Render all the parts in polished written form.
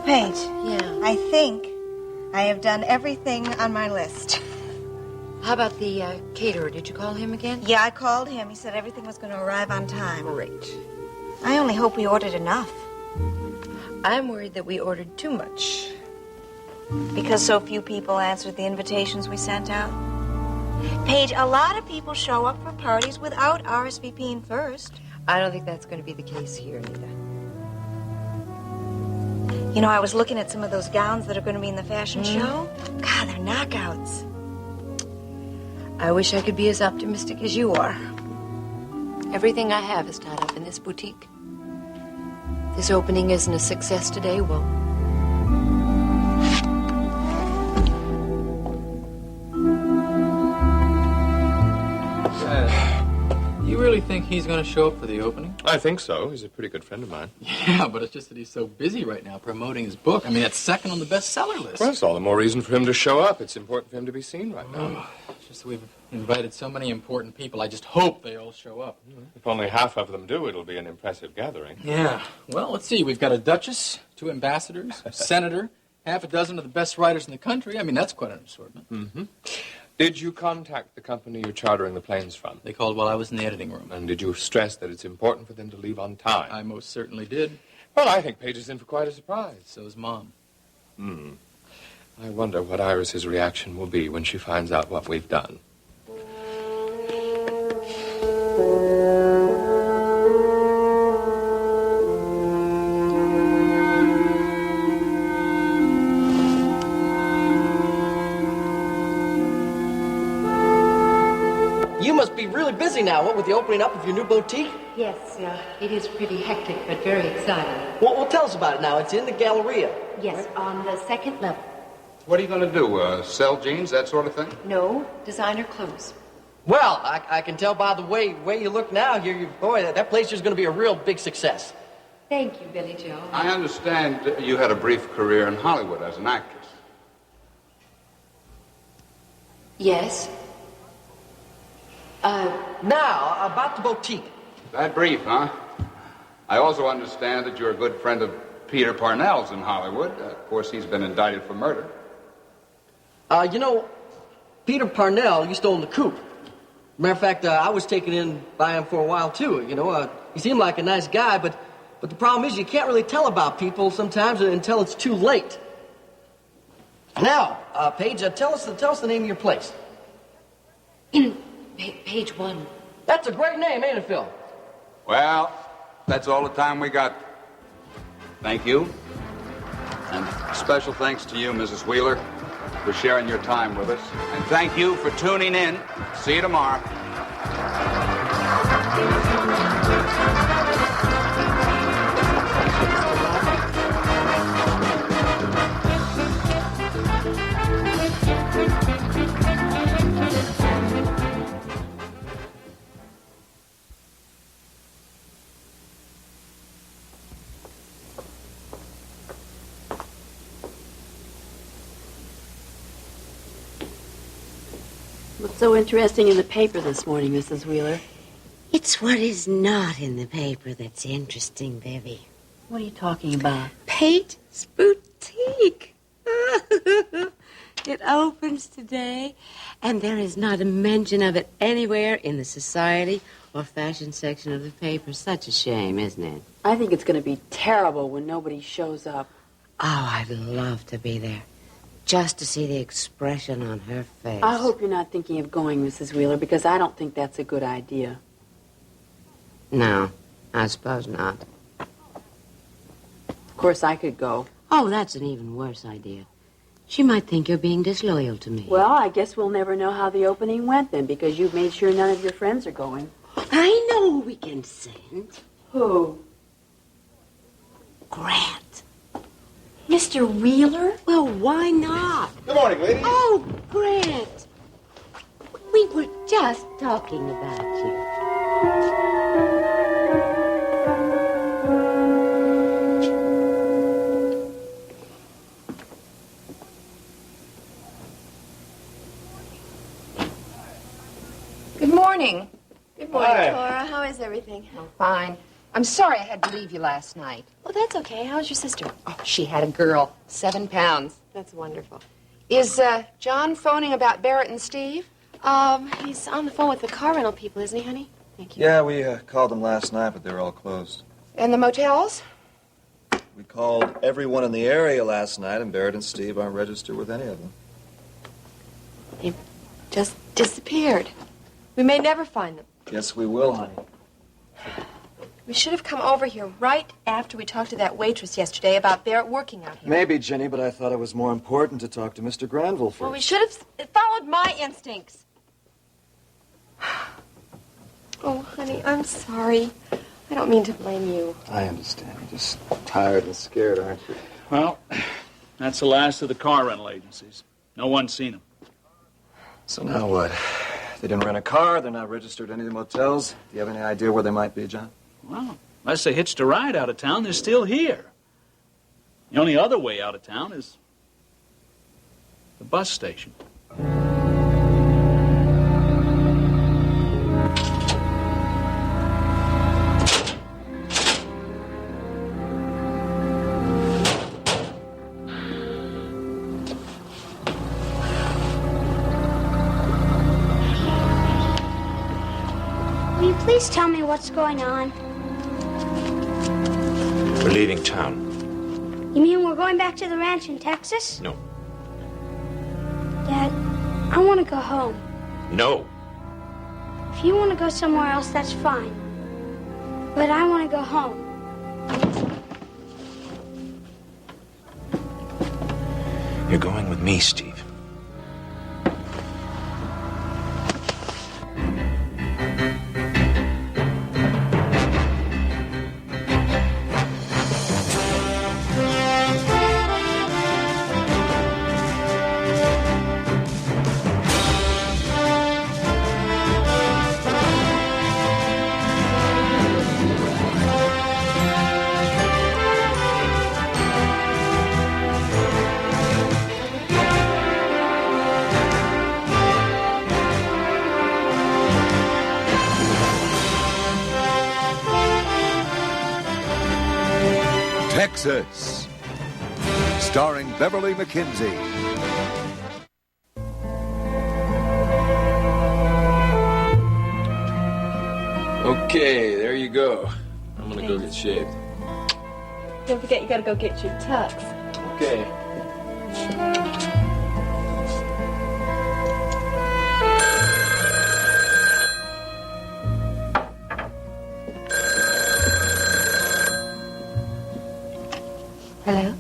Paige. Yeah. I think I have done everything on my list. How about the caterer? Did you call him again? Yeah, I called him. He said everything was going to arrive on time. Great. I only hope we ordered enough. I'm worried that we ordered too much. Because so few people answered the invitations we sent out. Paige, a lot of people show up for parties without RSVPing first. I don't think that's going to be the case here, Anita. You know, I was looking at some of those gowns that are going to be in the fashion show. God, they're knockouts. I wish I could be as optimistic as you are. Everything I have is tied up in this boutique. If this opening isn't a success today, well... You really think he's going to show up for the opening? I think so. He's a pretty good friend of mine. Yeah, but it's just that he's so busy right now promoting his book. I mean, that's second on the bestseller list. Well, that's all the more reason for him to show up. It's important for him to be seen right now. It's just that we've invited so many important people. I just hope they all show up. If only half of them do, it'll be an impressive gathering. Yeah. Well, let's see. We've got a duchess, 2 ambassadors, a senator, half a dozen of the best writers in the country. I mean, that's quite an assortment. Mm-hmm. Did you contact the company you're chartering the planes from? They called while I was in the editing room. And did you stress that it's important for them to leave on time? I most certainly did. Well, I think Paige is in for quite a surprise. So's Mom. I wonder what Iris's reaction will be when she finds out what we've done. Busy now, what, with the opening up of your new boutique? Yes, it is pretty hectic, but very exciting. Well, tell us about it now. It's in the Galleria. Yes, on the second level. What are you going to do, sell jeans, that sort of thing? No, designer clothes. Well, I can tell by the way you look now here, boy, that place is going to be a real big success. Thank you, Billy Joe. I understand you had a brief career in Hollywood as an actress. Yes. Now, about the boutique. That brief, huh? I also understand that you're a good friend of Peter Parnell's in Hollywood. Of course, he's been indicted for murder. You know, Peter Parnell used to own the Coop. Matter of fact, I was taken in by him for a while, too. You know, he seemed like a nice guy, but the problem is you can't really tell about people sometimes until it's too late. Now, Paige, tell us the name of your place. Page 1. That's a great name, ain't it, Phil? Well, that's all the time we got. Thank you. And special thanks to you, Mrs. Wheeler, for sharing your time with us. And thank you for tuning in. See you tomorrow. What's so interesting in the paper this morning, Mrs. Wheeler? It's what is not in the paper that's interesting, Bevy. What are you talking about? Paige's Boutique. It opens today, and there is not a mention of it anywhere in the society or fashion section of the paper. Such a shame, isn't it? I think it's going to be terrible when nobody shows up. Oh, I'd love to be there. Just to see the expression on her face. I hope you're not thinking of going, Mrs. Wheeler, because I don't think that's a good idea. No, I suppose not. Of course, I could go. Oh, that's an even worse idea. She might think you're being disloyal to me. Well, I guess we'll never know how the opening went then, because you've made sure none of your friends are going. I know who we can send. Who? Grant. Mr. Wheeler? Well, why not? Good morning, ladies. Oh, Grant. We were just talking about you. Good morning. Good morning, Tora. How is everything? Oh, fine. I'm sorry I had to leave you last night. Oh, that's okay. How's your sister? Oh, she had a girl, 7 pounds. That's wonderful. Is John phoning about Barrett and Steve? He's on the phone with the car rental people, isn't he, honey? Thank you. Yeah, we called them last night, but they were all closed. And the motels? We called everyone in the area last night, and Barrett and Steve aren't registered with any of them. They just disappeared. We may never find them. Yes, we will, honey. We should have come over here right after we talked to that waitress yesterday about Barrett working out here. Maybe, Jenny, but I thought it was more important to talk to Mr. Granville first. Well, we should have followed my instincts. Oh, honey, I'm sorry. I don't mean to blame you. I understand. You're just tired and scared, aren't you? Well, that's the last of the car rental agencies. No one's seen them. So now what? They didn't rent a car. They're not registered at any of the motels. Do you have any idea where they might be, John? Well, unless they hitched a ride out of town, they're still here. The only other way out of town is the bus station. Will you please tell me what's going on? We're leaving town. You mean we're going back to the ranch in Texas? No. Dad, I want to go home. No. If you want to go somewhere else, that's fine. But I want to go home. You're going with me, Steve. Texas, starring Beverly McKinsey. Okay, there you go. I'm gonna go get shaved. Don't forget, you gotta go get your tux. Okay. Hello?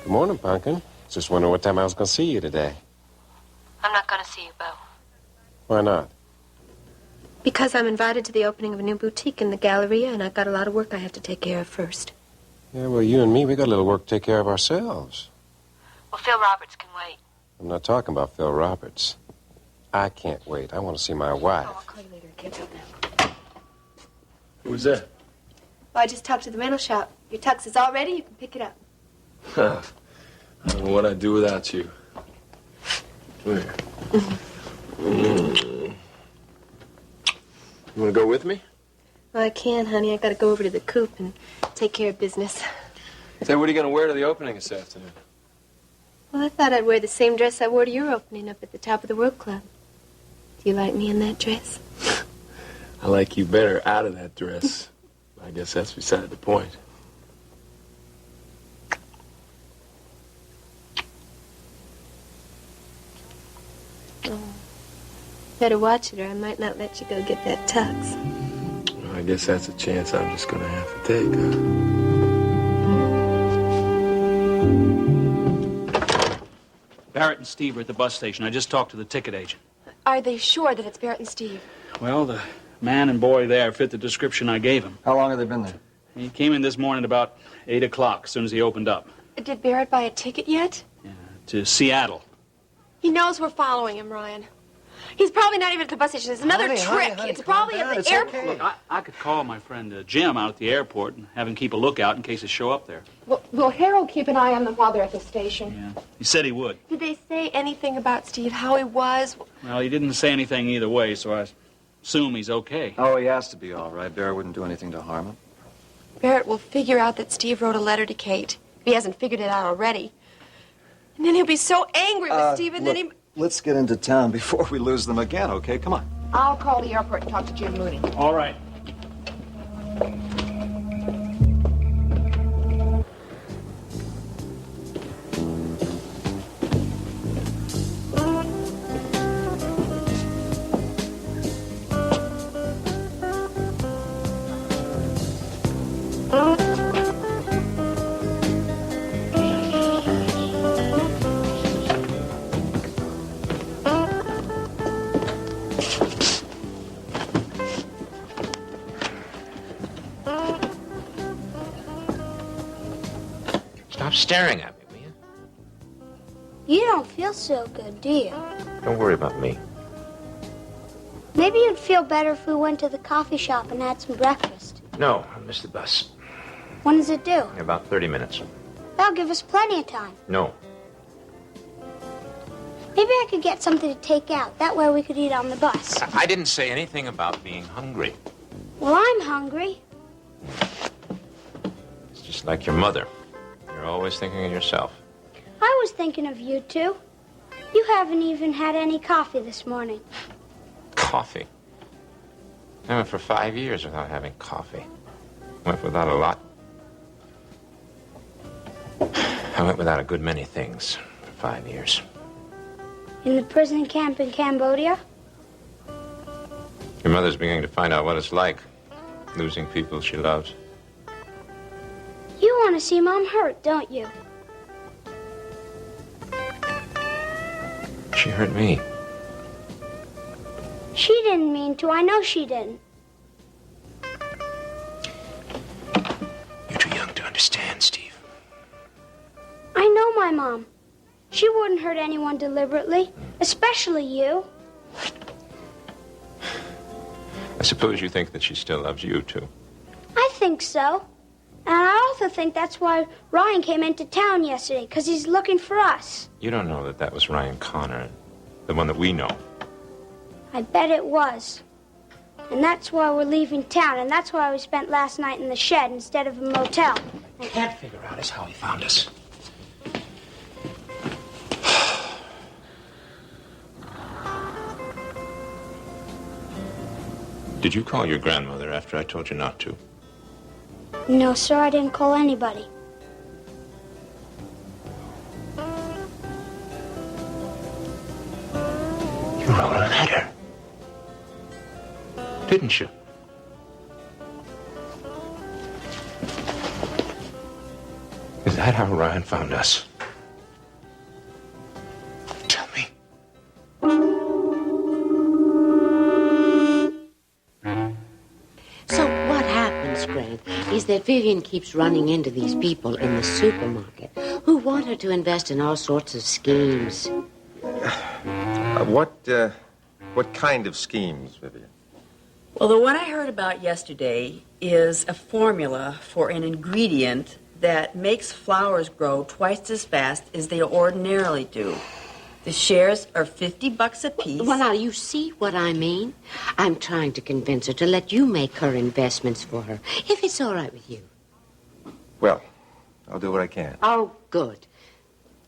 Good morning, Pumpkin. Just wondering what time I was going to see you today. I'm not going to see you, Bo. Why not? Because I'm invited to the opening of a new boutique in the Galleria, and I've got a lot of work I have to take care of first. Yeah, well, you and me, we got a little work to take care of ourselves. Well, Phil Roberts can wait. I'm not talking about Phil Roberts. I can't wait. I want to see my wife. Oh, I'll call you later. I can't talk now. Who's that? Well, I just talked to the rental shop. Your tux is all ready. You can pick it up. I don't know what I'd do without you. Come here. You want to go with me? Well, I can, honey. I gotta go over to the coop and take care of business. Say, what are you going to wear to the opening this afternoon? Well, I thought I'd wear the same dress I wore to your opening up at the top of the World Club. Do you like me in that dress? I like you better out of that dress. I guess that's beside the point. Oh. Better watch it, or I might not let you go get that tux. Well, I guess that's a chance I'm just going to have to take, huh? Barrett and Steve are at the bus station. I just talked to the ticket agent. Are they sure that it's Barrett and Steve? Well, the man and boy there fit the description I gave him. How long have they been there? He came in this morning about 8 o'clock, as soon as he opened up. Did Barrett buy a ticket yet? To Seattle. He knows we're following him, Ryan. He's probably not even at the bus station. It's another trick. honey, it's probably at the airport. Look, I could call my friend Jim out at the airport and have him keep a lookout in case they show up there. Will Harold keep an eye on them while they're at the station? Yeah. He said he would. Did they say anything about Steve, how he was? Well, he didn't say anything either way, so I assume he's okay. Oh, he has to be all right. Barrett wouldn't do anything to harm him. Barrett will figure out that Steve wrote a letter to Kate, if he hasn't figured it out already. And then he'll be so angry with Steve, and look, then he... Let's get into town before we lose them again, okay? Come on. I'll call the airport and talk to Jim Mooney. All right. Stop staring at me, will you? You don't feel so good, do you? Don't worry about me. Maybe you'd feel better if we went to the coffee shop and had some breakfast. No, I missed the bus. When does it do? In about 30 minutes. That'll give us plenty of time. No. Maybe I could get something to take out. That way we could eat on the bus. I didn't say anything about being hungry. Well, I'm hungry. It's just like your mother. You're always thinking of yourself. I was thinking of you, too. You haven't even had any coffee this morning. Coffee. I went for 5 years without having coffee. Went without a lot. I went without a good many things for 5 years. In the prison camp in Cambodia? Your mother's beginning to find out what it's like, losing people she loves. You want to see Mom hurt, don't you? She hurt me. She didn't mean to. I know she didn't. You're too young to understand, Steve. I know my mom. She wouldn't hurt anyone deliberately, especially you. I suppose you think that she still loves you, too. I think so. And I also think that's why Ryan came into town yesterday, because he's looking for us. You don't know that that was Ryan Connor, the one that we know. I bet it was. And that's why we're leaving town, and that's why we spent last night in the shed instead of a motel. I can't figure out is how he found us. Did you call your grandmother after I told you not to? No, sir, I didn't call anybody. You wrote a letter. Didn't you? Is that how Ryan found us? Tell me. So what happens, Grant, is that Vivian keeps running into these people in the supermarket who want her to invest in all sorts of schemes. What kind of schemes, Vivian? Well, the one I heard about yesterday is a formula for an ingredient that makes flowers grow twice as fast as they ordinarily do. The shares are $50 a piece. Well, now, you see what I mean? I'm trying to convince her to let you make her investments for her, if it's all right with you. Well, I'll do what I can. Oh, good.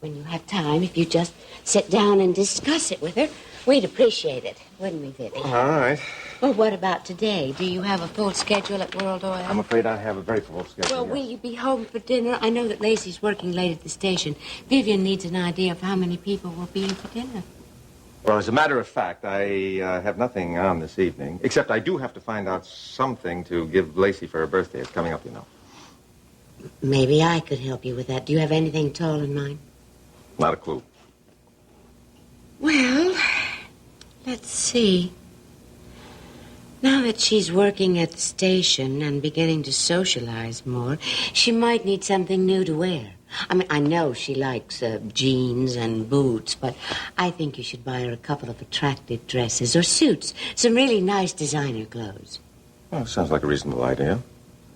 When you have time, if you just sit down and discuss it with her, we'd appreciate it, wouldn't we, Vivi? All right. Well, what about today? Do you have a full schedule at World Oil? I'm afraid I have a very full schedule. Well, will you be home for dinner? I know that Lacey's working late at the station. Vivian needs an idea of how many people will be in for dinner. Well, as a matter of fact, I have nothing on this evening, except I do have to find out something to give Lacey for her birthday. It's coming up, you know. Maybe I could help you with that. Do you have anything tall in mind? Not a clue. Well, let's see. Now that she's working at the station and beginning to socialize more, she might need something new to wear. I mean, I know she likes jeans and boots, but I think you should buy her a couple of attractive dresses or suits, some really nice designer clothes. Well, sounds like a reasonable idea.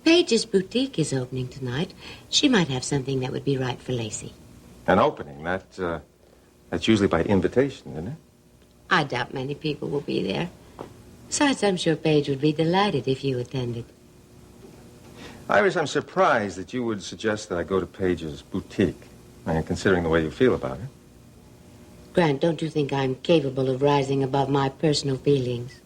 Paige's boutique is opening tonight. She might have something that would be right for Lacey. An opening, that's usually by invitation, isn't it? I doubt many people will be there. Besides, I'm sure Paige would be delighted if you attended. Iris, I'm surprised that you would suggest that I go to Page's boutique, considering the way you feel about it. Grant, don't you think I'm capable of rising above my personal feelings?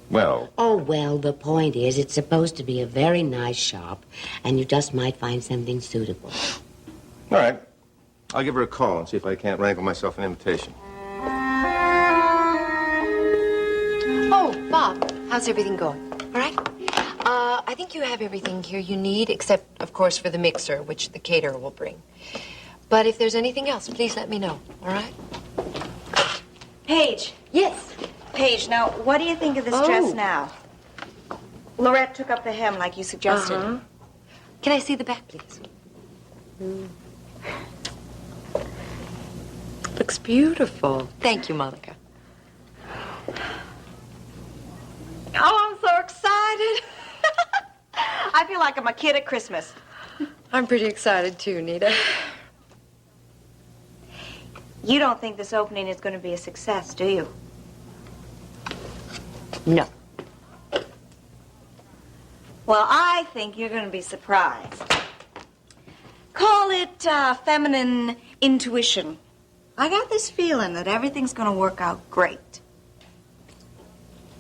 Well... Oh, well, the point is, it's supposed to be a very nice shop, and you just might find something suitable. All right. I'll give her a call and see if I can't wrangle myself an invitation. Oh, Bob, how's everything going? All right? I think you have everything here you need, except, of course, for the mixer, which the caterer will bring. But if there's anything else, please let me know, all right? Paige. Yes? Paige, now, what do you think of this dress now? Lorette took up the hem like you suggested. Uh-huh. Can I see the back, please? Looks beautiful. Thank you, Monica. Oh, I'm so excited. I feel like I'm a kid at Christmas. I'm pretty excited, too, Nita. You don't think this opening is going to be a success, do you? No. Well, I think you're going to be surprised. Call it feminine intuition. I got this feeling that everything's going to work out great.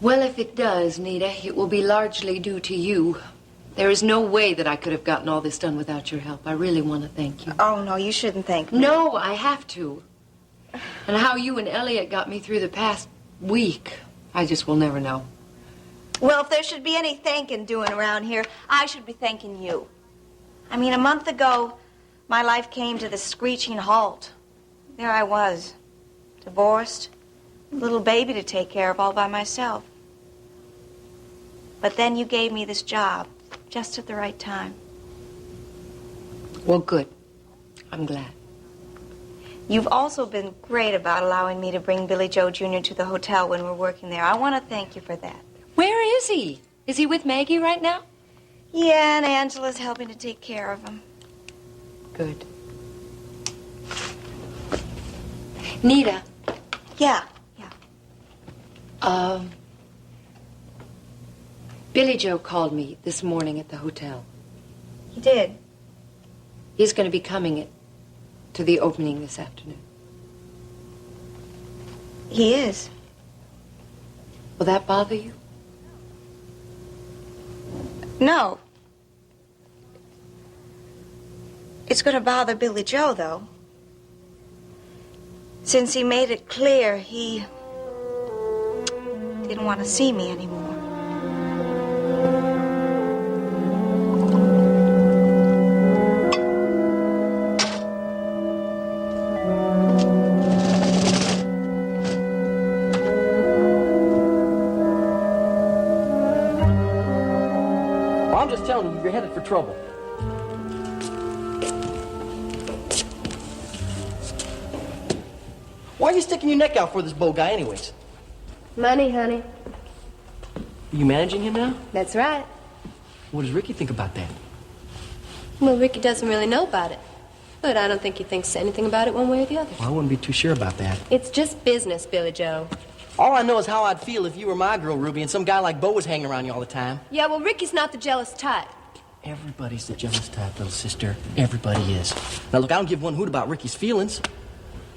Well, if it does, Nita, it will be largely due to you. There is no way that I could have gotten all this done without your help. I really want to thank you. Oh, no, you shouldn't thank me. No, I have to. And how you and Elliot got me through the past week, I just will never know. Well, if there should be any thanking doing around here, I should be thanking you. I mean, a month ago, my life came to the screeching halt. There I was, divorced, a little baby to take care of all by myself. But then you gave me this job, just at the right time. Well, good. I'm glad. You've also been great about allowing me to bring Billy Joe Jr. to the hotel when we're working there. I want to thank you for that. Where is he? Is he with Maggie right now? Yeah, and Angela's helping to take care of him. Good. Nita. Yeah. Billy Joe called me this morning at the hotel. He did? He's going to be coming to the opening this afternoon. He is. Will that bother you? No. It's going to bother Billy Joe, though. Since he made it clear he didn't want to see me anymore. Well, I'm just telling you, you're headed for trouble. Why are you sticking your neck out for this Bo guy anyways? Money, honey. Are you managing him now? That's right. What does Ricky think about that? Well, Ricky doesn't really know about it. But I don't think he thinks anything about it one way or the other. Well, I wouldn't be too sure about that. It's just business, Billy Joe. All I know is how I'd feel if you were my girl, Ruby, and some guy like Bo was hanging around you all the time. Yeah, well, Ricky's not the jealous type. Everybody's the jealous type, little sister. Everybody is. Now, look, I don't give one hoot about Ricky's feelings.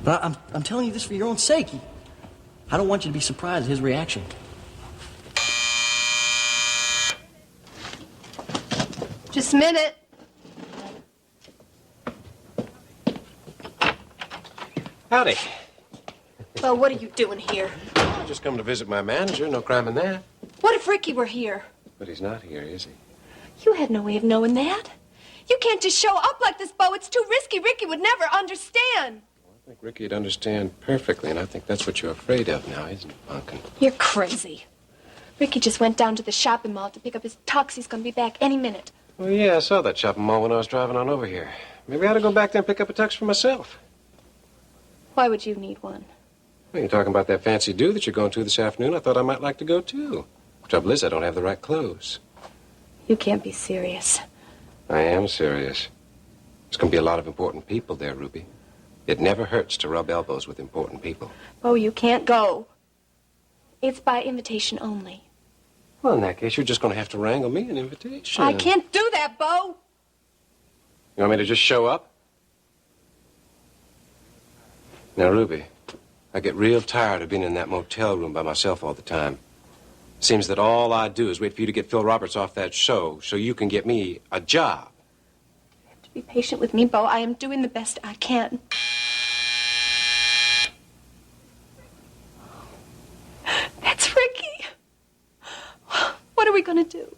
But I'm telling you this for your own sake. I don't want you to be surprised at his reaction. Just a minute. Howdy. Well, what are you doing here? I just come to visit my manager. No crime in that. What if Ricky were here? But he's not here, is he? You had no way of knowing that. You can't just show up like this, Bo. It's too risky. Ricky would never understand. I think Ricky'd understand perfectly, and I think that's what you're afraid of now, isn't it, Bunkin? You're crazy. Ricky just went down to the shopping mall to pick up his tux. He's going to be back any minute. Well, yeah, I saw that shopping mall when I was driving on over here. Maybe I ought to go back there and pick up a tux for myself. Why would you need one? Well, you're talking about that fancy do that you're going to this afternoon. I thought I might like to go, too. Trouble is, I don't have the right clothes. You can't be serious. I am serious. There's going to be a lot of important people there, Ruby. It never hurts to rub elbows with important people. Bo, you can't go. It's by invitation only. Well, in that case, you're just going to have to wrangle me an invitation. I can't do that, Bo. You want me to just show up? Now, Ruby, I get real tired of being in that motel room by myself all the time. Seems that all I do is wait for you to get Phil Roberts off that show so you can get me a job. Be patient with me, Bo. I am doing the best I can. That's Ricky. What are we going to do?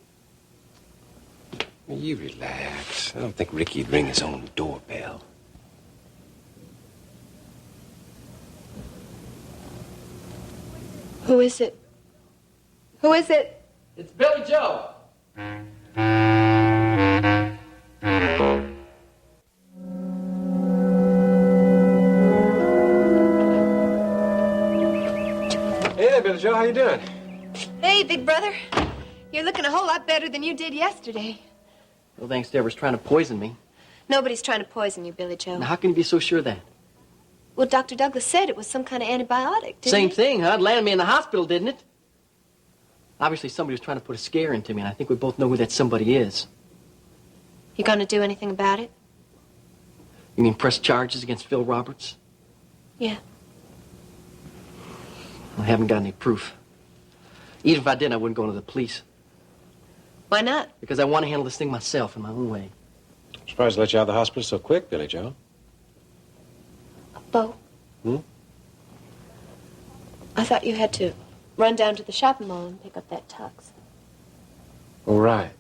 You relax. I don't think Ricky'd ring his own doorbell. Who is it? Who is it? It's Billy Joe. Hey there, Billy Joe. How you doing? Hey, big brother. You're looking a whole lot better than you did yesterday. Well, thanks to whoever's trying to poison me. Nobody's trying to poison you, Billy Joe. Now, how can you be so sure of that? Well, Dr. Douglas said it was some kind of antibiotic, didn't Same he? thing, huh? It landed me in the hospital, didn't it? Obviously, somebody was trying to put a scare into me, and I think we both know who that somebody is. You going to do anything about it? You mean press charges against Phil Roberts? Yeah. I haven't got any proof. Even if I did, I wouldn't go to the police. Why not? Because I want to handle this thing myself in my own way. I'm surprised they let you out of the hospital so quick, Billy Joe. Bo. I thought you had to run down to the shopping mall and pick up that tux. All right.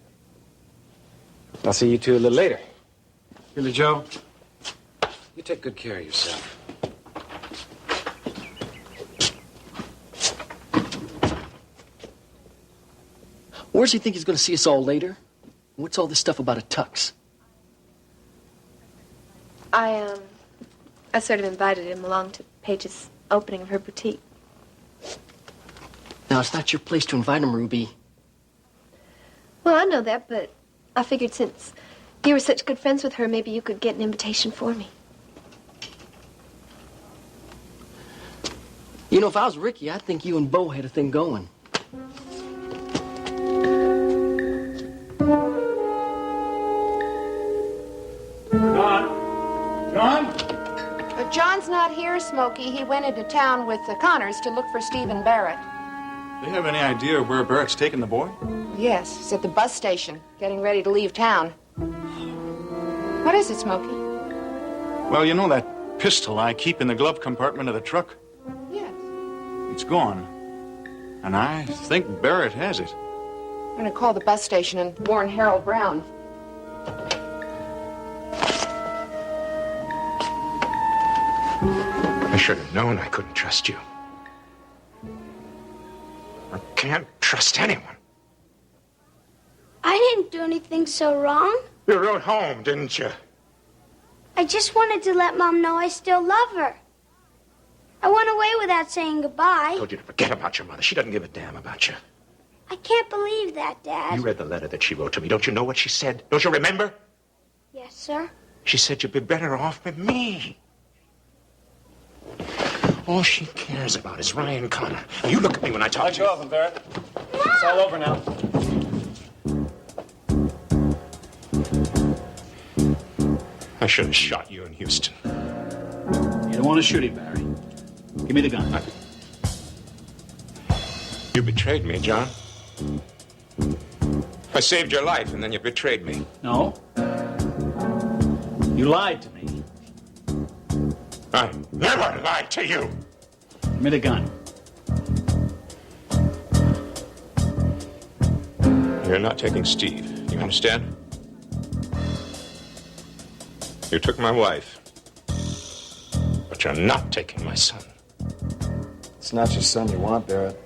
I'll see you two a little later. Billy Joe, you take good care of yourself. Where's he think he's going to see us all later? What's all this stuff about a tux? I sort of invited him along to Paige's opening of her boutique. Now, it's not your place to invite him, Ruby. Well, I know that, but I figured since you were such good friends with her, maybe you could get an invitation for me. You know, if I was Ricky, I'd think you and Bo had a thing going. John? John's not here, Smokey. He went into town with the Connors to look for Stephen Barrett. Do you have any idea where Barrett's taken the boy? Yes, he's at the bus station, getting ready to leave town. What is it, Smokey? Well, you know that pistol I keep in the glove compartment of the truck? Yes. It's gone. And I think Barrett has it. I'm going to call the bus station and warn Harold Brown. I should have known I couldn't trust you. I can't trust anyone. I didn't do anything so wrong. You rode home, didn't you? I just wanted to let Mom know I still love her. I went away without saying goodbye. I told you to forget about your mother. She doesn't give a damn about you. I can't believe that, Dad. You read the letter that she wrote to me. Don't you know what she said? Don't you remember? Yes, sir. She said you'd be better off with me. All she cares about is Ryan Connor. Now, you look at me when I talk to you. Let go of him, Barrett. It's all over now. I should have shot you in Houston. You don't want to shoot him, Barry. Give me the gun. You betrayed me, John. I saved your life, and then you betrayed me. No. You lied to me. I never lied to you. Give me the gun. You're not taking Steve. You understand? You took my wife. But you're not taking my son. It's not your son you want, Barrett.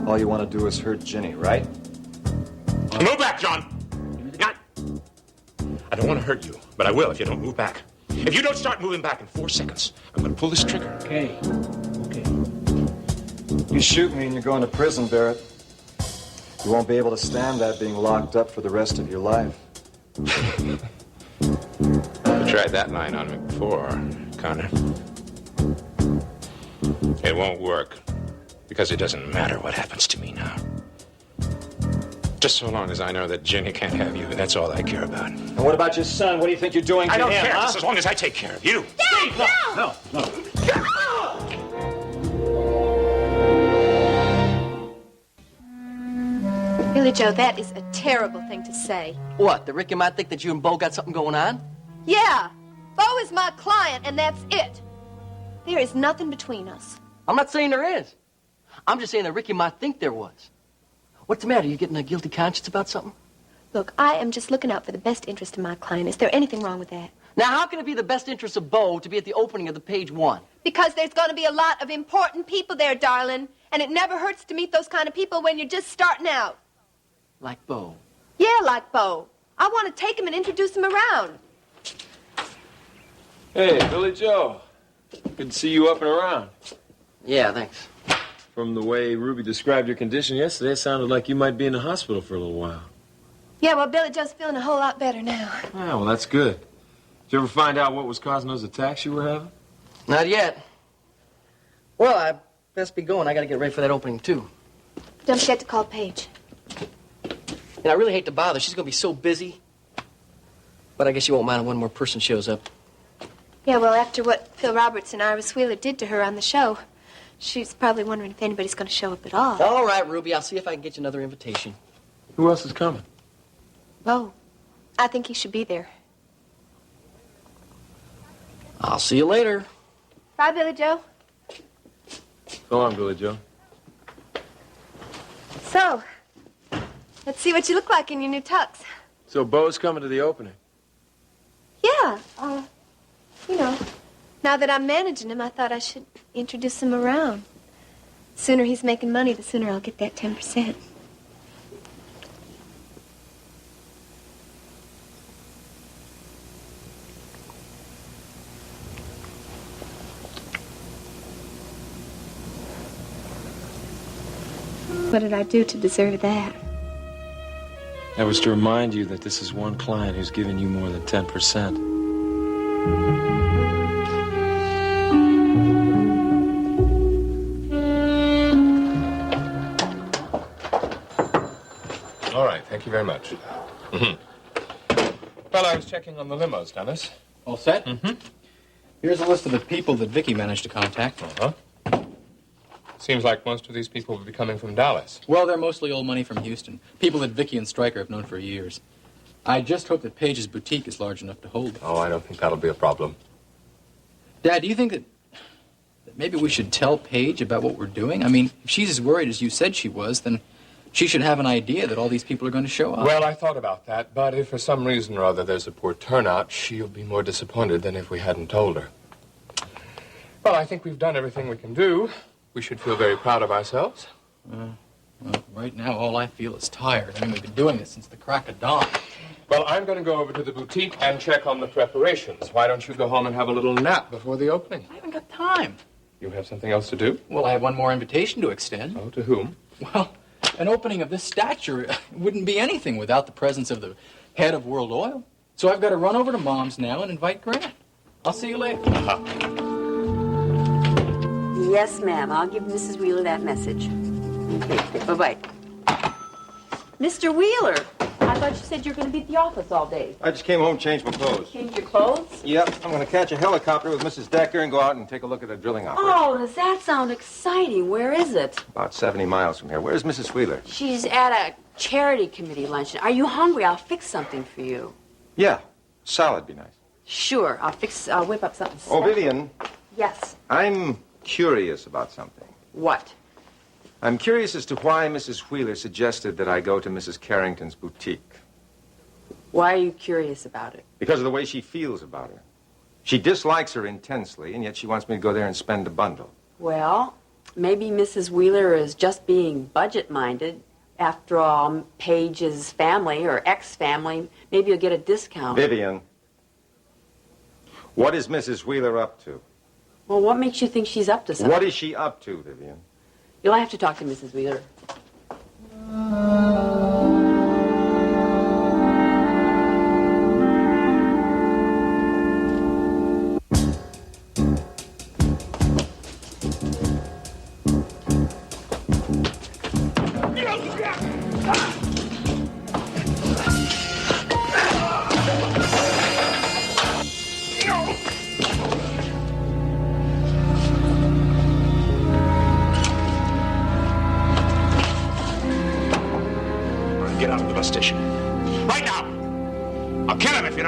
All you want to do is hurt Ginny, right? Move back, John! I don't want to hurt you, but I will if you don't move back. If you don't start moving back in 4 seconds, I'm going to pull this trigger. Okay. You shoot me and you're going to prison, Barrett. You won't be able to stand that being locked up for the rest of your life. You tried that line on me before, Connor. It won't work, because it doesn't matter what happens to me now. Just so long as I know that Jenny can't have you, that's all I care about. And what about your son? What do you think you're doing to I don't him, care, huh? just as long as I take care of you. Steve, no! Billy Joe, that is a terrible thing to say. What, that Ricky might think that you and Bo got something going on? Yeah, Bo is my client, and that's it. There is nothing between us. I'm not saying there is. I'm just saying that Ricky might think there was. What's the matter? You getting a guilty conscience about something? Look, I am just looking out for the best interest of my client. Is there anything wrong with that? Now, how can it be the best interest of Bo to be at the opening of the Page One? Because there's going to be a lot of important people there, darling. And it never hurts to meet those kind of people when you're just starting out. Like Bo. Yeah, like Bo. I want to take him and introduce him around. Hey, Billy Joe. Good to see you up and around. Yeah, thanks. From the way Ruby described your condition yesterday, it sounded like you might be in the hospital for a little while. Yeah, well, Billy Joe's feeling a whole lot better now. Ah, well, that's good. Did you ever find out what was causing those attacks you were having? Not yet. Well, I best be going. I got to get ready for that opening, too. Don't forget to call Paige. And I really hate to bother. She's going to be so busy. But I guess you won't mind if one more person shows up. Yeah, well, after what Phil Roberts and Iris Wheeler did to her on the show, she's probably wondering if anybody's going to show up at all. All right, Ruby. I'll see if I can get you another invitation. Who else is coming? Bo. I think he should be there. I'll see you later. Bye, Billy Joe. So long, Billy Joe. So, let's see what you look like in your new tux. So Bo's coming to the opening. Yeah, you know, now that I'm managing him, I thought I should introduce him around. The sooner he's making money, the sooner I'll get that 10%. What did I do to deserve that? That was to remind you that this is one client who's given you more than 10%. All right, thank you very much. Well, I was checking on the limos, Dennis. All set? Mm-hmm. Here's a list of the people that Vicky managed to contact. Uh-huh. Seems like most of these people will be coming from Dallas. Well, they're mostly old money from Houston. People that Vicky and Stryker have known for years. I just hope that Paige's boutique is large enough to hold them. Oh, I don't think that'll be a problem. Dad, do you think that maybe we should tell Paige about what we're doing? I mean, if she's as worried as you said she was, then she should have an idea that all these people are going to show up. Well, I thought about that, but if for some reason or other there's a poor turnout, she'll be more disappointed than if we hadn't told her. Well, I think we've done everything we can do. We should feel very proud of ourselves. Well, right now, all I feel is tired. I mean, we've been doing this since the crack of dawn. Well, I'm going to go over to the boutique and check on the preparations. Why don't you go home and have a little nap before the opening? I haven't got time. You have something else to do? Well, I have one more invitation to extend. Oh, to whom? Well, an opening of this stature wouldn't be anything without the presence of the head of World Oil. So I've got to run over to Mom's now and invite Grant. I'll see you later. Yes, ma'am. I'll give Mrs. Wheeler that message. Okay, bye-bye. Mr. Wheeler, I thought you said you were going to be at the office all day. I just came home, changed my clothes. Change your clothes? Yep, I'm going to catch a helicopter with Mrs. Decker and go out and take a look at a drilling operation. Oh, does that sound exciting? Where is it? About 70 miles from here. Where's Mrs. Wheeler? She's at a charity committee luncheon. Are you hungry? I'll fix something for you. Yeah, salad be nice. Sure, I'll whip up something. Oh, Vivian, Yes. I'm curious about something. What? I'm curious as to why Mrs. Wheeler suggested that I go to Mrs. Carrington's boutique. Why are you curious about it? Because of the way she feels about her. She dislikes her intensely, and yet she wants me to go there and spend a bundle. Well, maybe Mrs. Wheeler is just being budget-minded. After all, Paige's family, or ex-family, maybe you'll get a discount. Vivian, what is Mrs. Wheeler up to? Well, what makes you think she's up to something? What is she up to, Vivian? You'll have to talk to Mrs. Wheeler.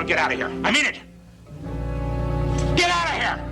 get out of here. I mean it. Get out of here!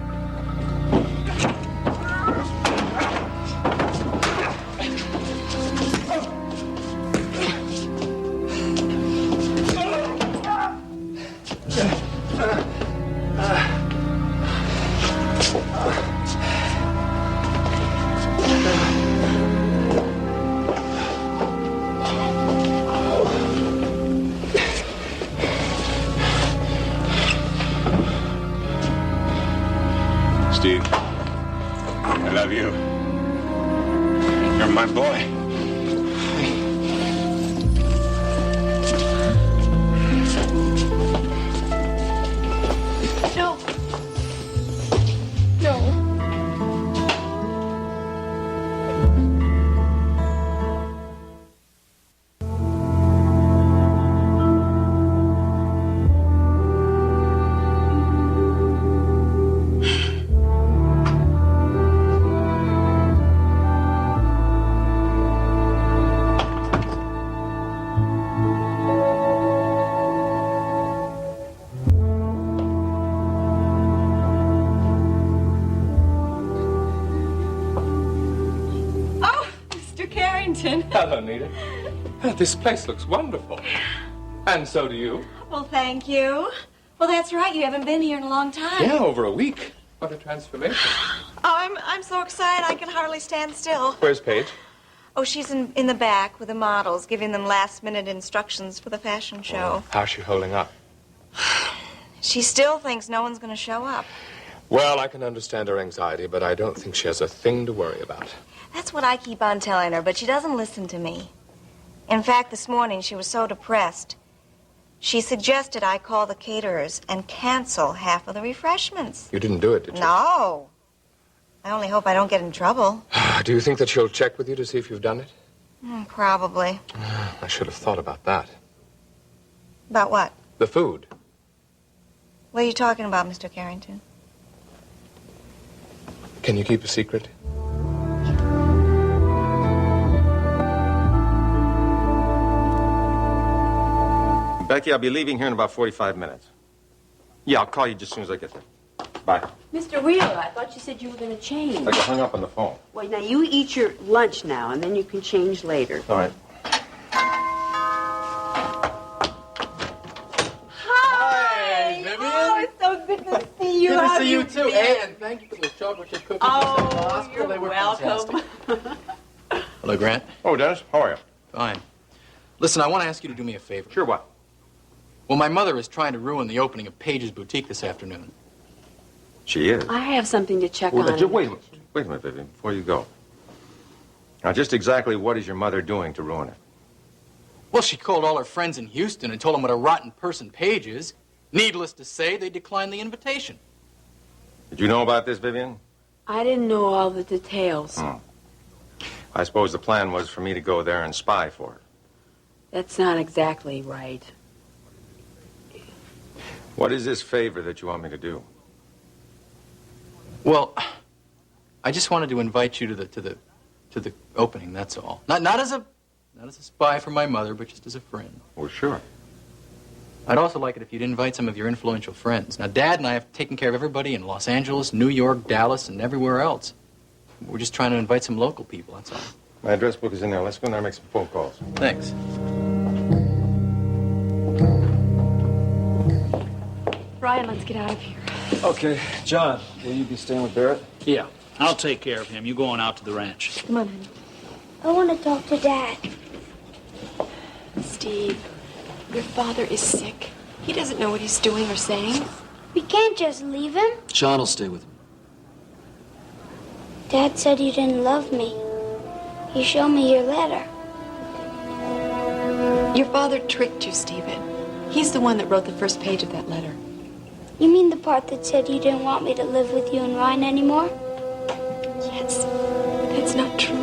Steve, I love you. You're my boy. No. No. Hello, Nita. This place looks wonderful. And so do you. Well, thank you. Well, that's right. You haven't been here in a long time. Yeah, over a week. What a transformation. Oh, I'm so excited I can hardly stand still. Where's Paige? Oh, she's in the back with the models, giving them last-minute instructions for the fashion show. How's she holding up? She still thinks no one's going to show up. Well, I can understand her anxiety, but I don't think she has a thing to worry about. That's what I keep on telling her, but she doesn't listen to me. In fact, this morning she was so depressed, she suggested I call the caterers and cancel half of the refreshments. You didn't do it, did you? No. I only hope I don't get in trouble. Do you think that she'll check with you to see if you've done it? Probably. I should have thought about that. About what? The food. What are you talking about, Mr. Carrington? Can you keep a secret? Becky, I'll be leaving here in about 45 minutes. Yeah, I'll call you just as soon as I get there. Bye. Mr. Wheeler, I thought you said you were going to change. I got hung up on the phone. Well, now you eat your lunch now, and then you can change later. All right. Hi, Vivian. Oh, it's so good to see you. Good to How see you have too. been? And thank you for the chocolate chip cookies. Oh, They were welcome. fantastic. Hello, Grant. Oh, Dennis, how are you? Fine. Listen, I want to ask you to do me a favor. Sure, what? Well, my mother is trying to ruin the opening of Paige's Boutique this afternoon. She is. I have something to check Well, on. wait a minute, Vivian, before you go. Now, just exactly what is your mother doing to ruin it? Well, she called all her friends in Houston and told them what a rotten person Paige is. Needless to say, they declined the invitation. Did you know about this, Vivian? I didn't know all the details. I suppose the plan was for me to go there and spy for her. That's not exactly right. What is this favor that you want me to do? Well, I just wanted to invite you to the opening. That's all. Not as a spy for my mother, but just as a friend. Well, sure. I'd also like it if you'd invite some of your influential friends. Now, Dad and I have taken care of everybody in Los Angeles, New York, Dallas, and everywhere else. We're just trying to invite some local people, that's all. My address book is in there. Let's go in there and make some phone calls. Thanks. Brian, let's get out of here. Okay, John, will you be staying with Barrett? Yeah, I'll take care of him. You going out to the ranch. Come on, honey. I want to talk to Dad. Steve, your father is sick. He doesn't know what he's doing or saying. We can't just leave him. John will stay with him. Dad said you didn't love me. You showed me your letter. Your father tricked you, Stephen. He's the one that wrote the first page of that letter. You mean the part that said you didn't want me to live with you and Ryan anymore? Yes. That's not true.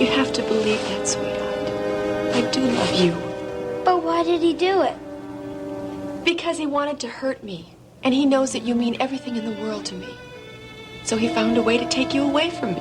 You have to believe that, sweetheart. I do love you. But why did he do it? Because he wanted to hurt me. And he knows that you mean everything in the world to me. So he found a way to take you away from me.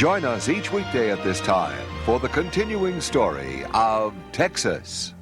Join us each weekday at this time for the continuing story of Texas.